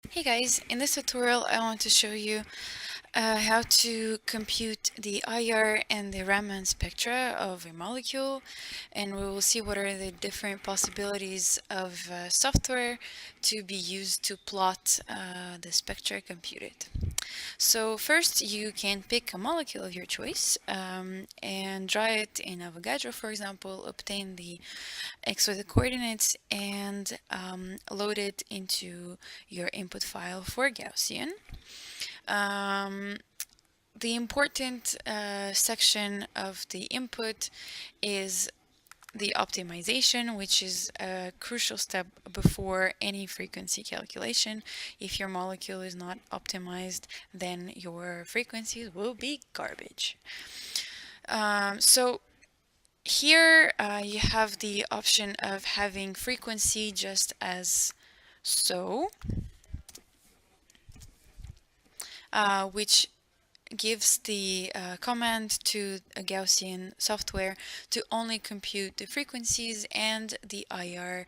Hey guys, in this tutorial I want to show you how to compute the IR and the Raman spectra of a molecule, and we will see what are the different possibilities of software to be used to plot the spectra computed. So first you can pick a molecule of your choice and draw it in AVOGADRO, for example, obtain the XY coordinates and load it into your input file for Gaussian. Um, the important section of the input is the optimization, which is a crucial step before any frequency calculation. If your molecule is not optimized, then your frequencies will be garbage. So here you have the option of having frequency just as so, which gives the command to a Gaussian software to only compute the frequencies and the IR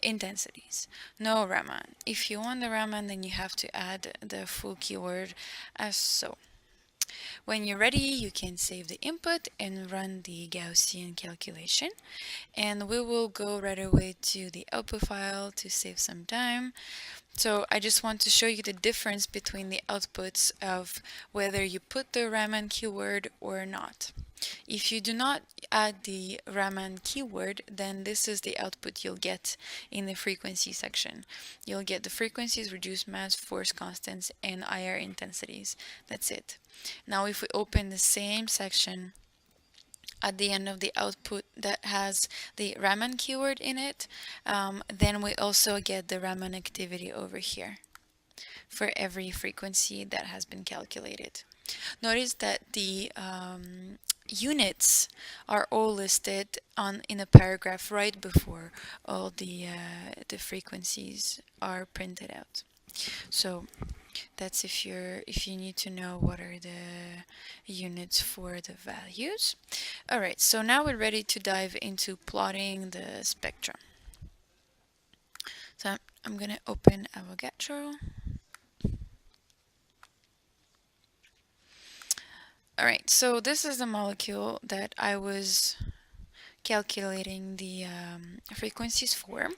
intensities. No Raman. If you want the Raman, then you have to add the full keyword as so. When you're ready, you can save the input and run the Gaussian calculation. And we will go right away to the output file to save some time. So I just want to show you the difference between the outputs of whether you put the Raman keyword or not. If you do not add the Raman keyword, then this is the output you'll get in the frequency section. You'll get the frequencies, reduced mass, force constants, and IR intensities. That's it. Now if we open the same section at the end of the output that has the Raman keyword in it, then we also get the Raman activity over here for every frequency that has been calculated. Notice that the units are all listed in a paragraph right before all the frequencies are printed out. So that's if you need to know what are the units for the values. All right, so now we're ready to dive into plotting the spectrum. So I'm gonna open AVOGADRO. All right, so this is the molecule that I was calculating the frequencies for.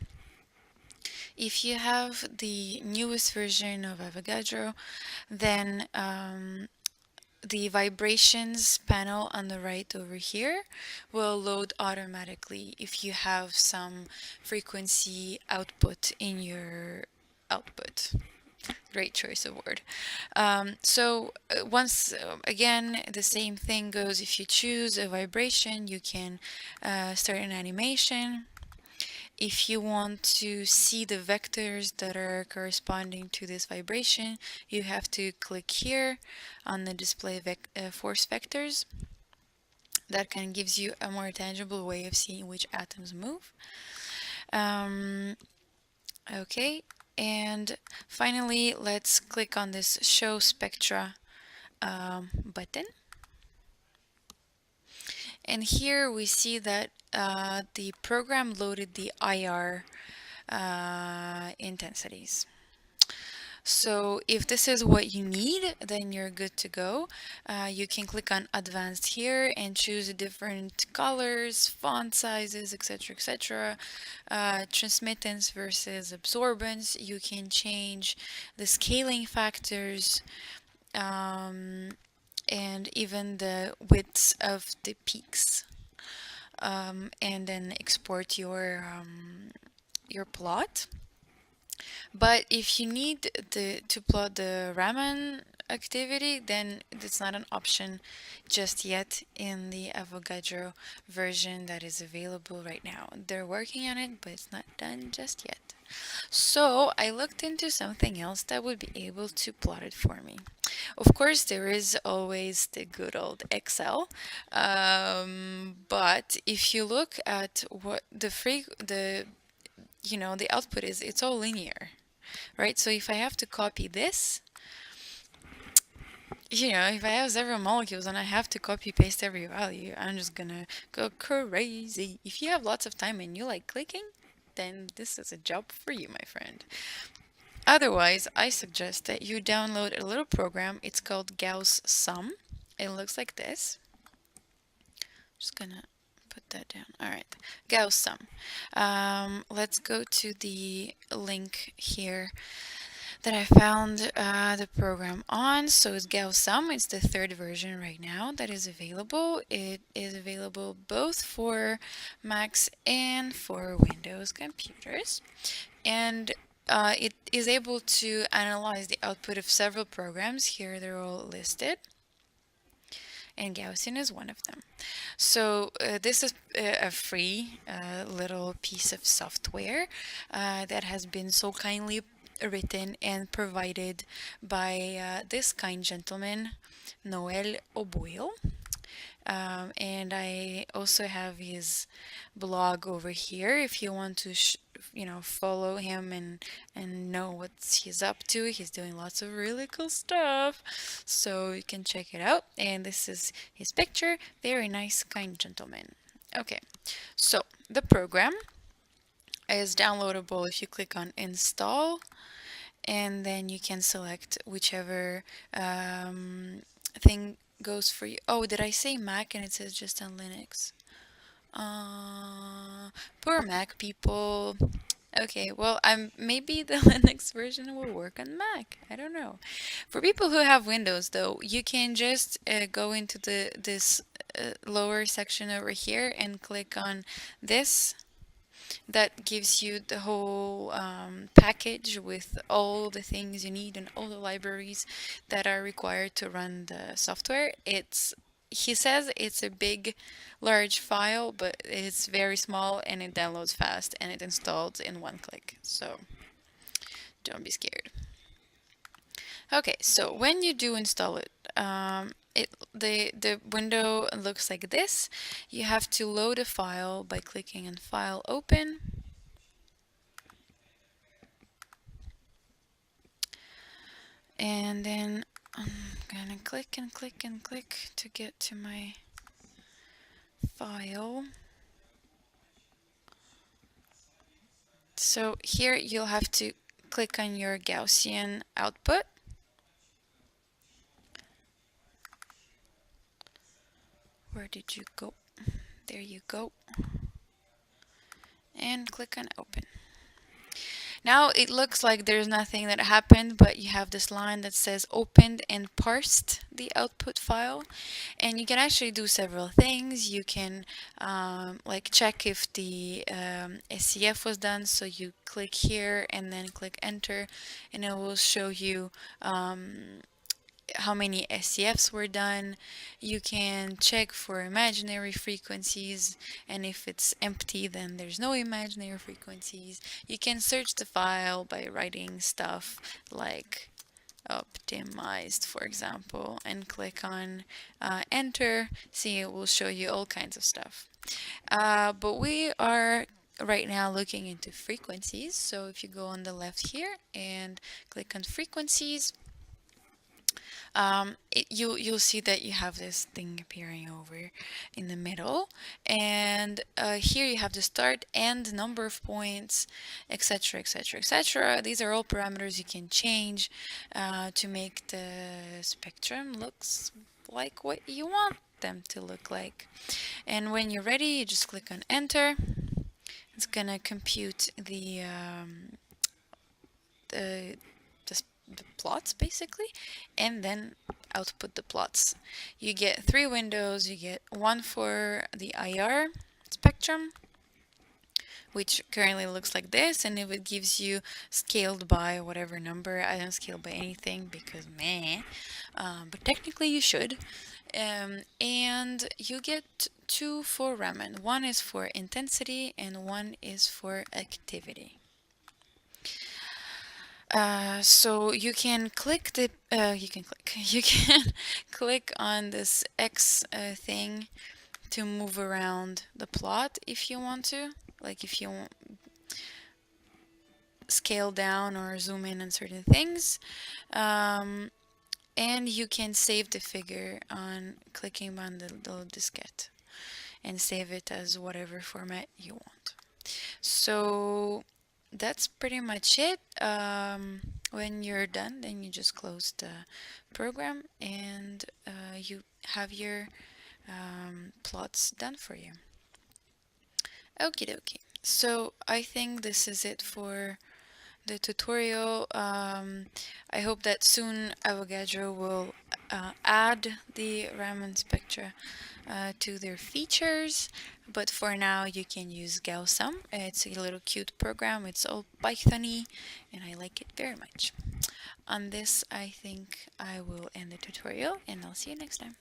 If you have the newest version of Avogadro, then the vibrations panel on the right over here will load automatically if you have some frequency output in your output. Great choice of word. Once again, the same thing goes. If you choose a vibration, you can start an animation. If you want to see the vectors that are corresponding to this vibration, you have to click here on the display force vectors. That kind of gives you a more tangible way of seeing which atoms move. Okay, and finally, let's click on this Show Spectra button. And here we see that the program loaded the IR intensities. So if this is what you need, then you're good to go. You can click on Advanced here and choose different colors, font sizes, etc., etc. Transmittance versus absorbance. You can change the scaling factors and even the widths of the peaks. And then export your plot. But if you need to plot the Raman activity, then it's not an option just yet in the Avogadro version that is available right now. They're working on it, but it's not done just yet. So I looked into something else that would be able to plot it for me. Of course, there is always the good old Excel, but if you look at what the output is, it's all linear, right? So if I have to copy this, if I have several molecules and I have to copy paste every value, I'm just gonna go crazy. If you have lots of time and you like clicking, then this is a job for you, my friend. Otherwise, I suggest that you download a little program. It's called GaussSum. It looks like this. Just gonna put that down. All right, GaussSum. Let's go to the link here that I found the program on. So it's GaussSum. It's the third version right now that is available. It is available both for Macs and for Windows computers. And it is able to analyze the output of several programs. Here they're all listed, and Gaussian is one of them. So this is a free little piece of software that has been so kindly written and provided by this kind gentleman, Noel Oboil. And I also have his blog over here if you want to follow him and know what he's up to. He's doing lots of really cool stuff, so you can check it out. And this is his picture. Very nice, kind gentleman. Okay, so the program is downloadable if you click on install, and then you can select whichever thing goes for you. Oh, did I say Mac and it says just on Linux? Poor Mac people. Okay, well, maybe the Linux version will work on Mac. I don't know. For people who have Windows, though, you can just go into this lower section over here and click on this. That gives you the whole package with all the things you need and all the libraries that are required to run the software. He says it's a big, large file, but it's very small and it downloads fast and it installs in one click. So don't be scared. Okay, so when you do install it, the window looks like this. You have to load a file by clicking on File, Open. And then I'm gonna click and click and click to get to my file. So here you'll have to click on your Gaussian output. Where did you go? There you go. And click on Open. Now it looks like there's nothing that happened, but you have this line that says opened and parsed the output file. And you can actually do several things. You can like check if the SCF was done. So you click here and then click enter, and it will show you how many SCFs were done. You can check for imaginary frequencies, and if it's empty then there's no imaginary frequencies. You can search the file by writing stuff like optimized, for example, and click on enter. See, it will show you all kinds of stuff. But we are right now looking into frequencies. So if you go on the left here and click on frequencies, you'll see that you have this thing appearing over in the middle, and here you have the start and number of points, etc, etc, etc. These are all parameters you can change to make the spectrum looks like what you want them to look like. And when you're ready, you just click on enter. It's gonna compute the the plots basically, and then output the plots. You get three windows. You get one for the IR spectrum, which currently looks like this, and if it gives you scaled by whatever number. I don't scale by anything because meh, but technically you should. And you get two for Raman. One is for intensity and one is for activity. So you can click you can click on this X thing to move around the plot if you want to, like if you want scale down or zoom in on certain things. And you can save the figure on clicking on the little diskette and save it as whatever format you want. So that's pretty much it. When you're done, then you just close the program and you have your plots done for you. Okie dokie. So I think this is it for the tutorial. I hope that soon Avogadro will add the Raman spectra to their features, but for now you can use GaussSum. It's a little cute program. It's all Pythony and I like it very much. On this, I think I will end the tutorial and I'll see you next time.